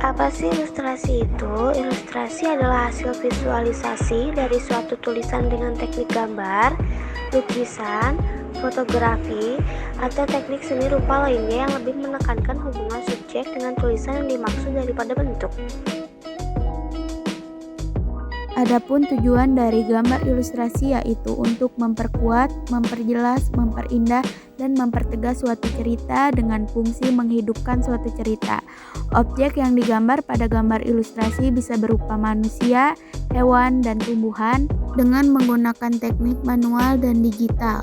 Apa sih ilustrasi itu? Ilustrasi adalah hasil visualisasi dari suatu tulisan dengan teknik gambar, lukisan, fotografi, atau teknik seni rupa lainnya yang lebih menekankan hubungan subjek dengan tulisan yang dimaksud daripada bentuk. Adapun tujuan dari gambar ilustrasi yaitu untuk memperkuat, memperjelas, memperindah, dan mempertegas suatu cerita dengan fungsi menghidupkan suatu cerita. Objek yang digambar pada gambar ilustrasi bisa berupa manusia, hewan, dan tumbuhan dengan menggunakan teknik manual dan digital.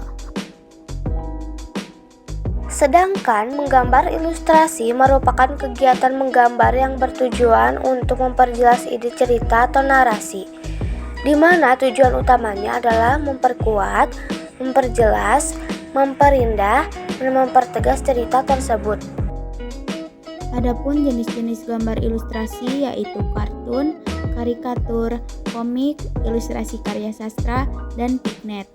Sedangkan menggambar ilustrasi merupakan kegiatan menggambar yang bertujuan untuk memperjelas ide cerita atau narasi, di mana tujuan utamanya adalah memperkuat, memperjelas, memperindah, dan mempertegas cerita tersebut. Adapun jenis-jenis gambar ilustrasi yaitu kartun, karikatur, komik, ilustrasi karya sastra, dan pignet.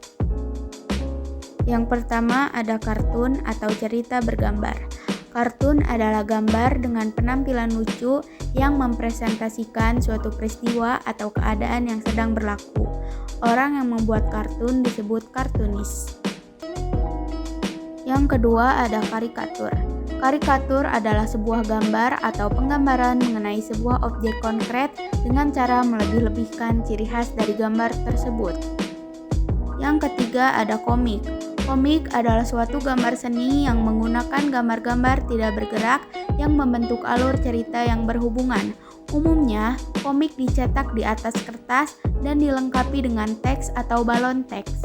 Yang pertama ada kartun atau cerita bergambar. Kartun adalah gambar dengan penampilan lucu yang mempresentasikan suatu peristiwa atau keadaan yang sedang berlaku. Orang yang membuat kartun disebut kartunis. Yang kedua ada karikatur. Karikatur adalah sebuah gambar atau penggambaran mengenai sebuah objek konkret dengan cara melebih-lebihkan ciri khas dari gambar tersebut. Yang ketiga ada komik. Komik adalah suatu gambar seni yang menggunakan gambar-gambar tidak bergerak yang membentuk alur cerita yang berhubungan. Umumnya, komik dicetak di atas kertas dan dilengkapi dengan teks atau balon teks.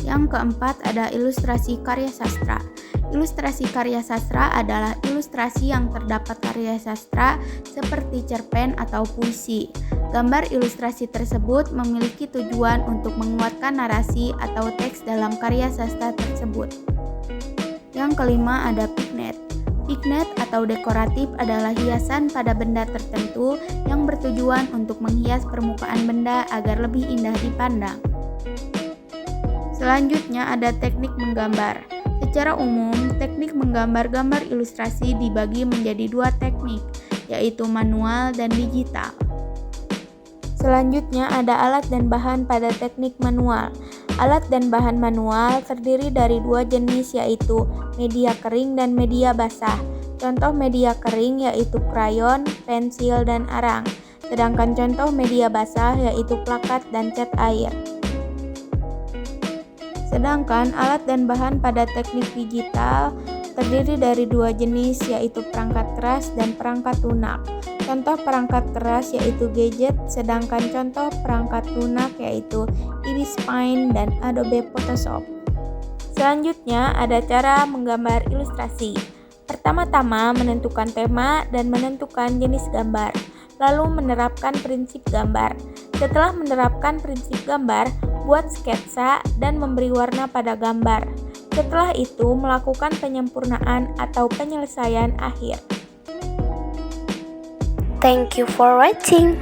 Yang keempat ada ilustrasi karya sastra. Ilustrasi karya sastra adalah ilustrasi yang terdapat karya sastra seperti cerpen atau puisi. Gambar ilustrasi tersebut memiliki tujuan untuk menguatkan narasi atau teks dalam karya sastra tersebut. Yang kelima ada pignet. Pignet atau dekoratif adalah hiasan pada benda tertentu yang bertujuan untuk menghias permukaan benda agar lebih indah dipandang. Selanjutnya ada teknik menggambar. Secara umum, teknik menggambar gambar ilustrasi dibagi menjadi dua teknik, yaitu manual dan digital. Selanjutnya ada alat dan bahan pada teknik manual. Alat dan bahan manual terdiri dari dua jenis yaitu media kering dan media basah. Contoh media kering yaitu krayon, pensil, dan arang. Sedangkan contoh media basah yaitu plakat dan cat air. Sedangkan alat dan bahan pada teknik digital terdiri dari dua jenis yaitu perangkat keras dan perangkat lunak. Contoh perangkat keras yaitu gadget, sedangkan contoh perangkat lunak yaitu Ibis Paint dan Adobe Photoshop. Selanjutnya ada cara menggambar ilustrasi. Pertama-tama menentukan tema dan menentukan jenis gambar, lalu menerapkan prinsip gambar. Setelah menerapkan prinsip gambar, buat sketsa dan memberi warna pada gambar. Setelah itu melakukan penyempurnaan atau penyelesaian akhir. Thank you for watching.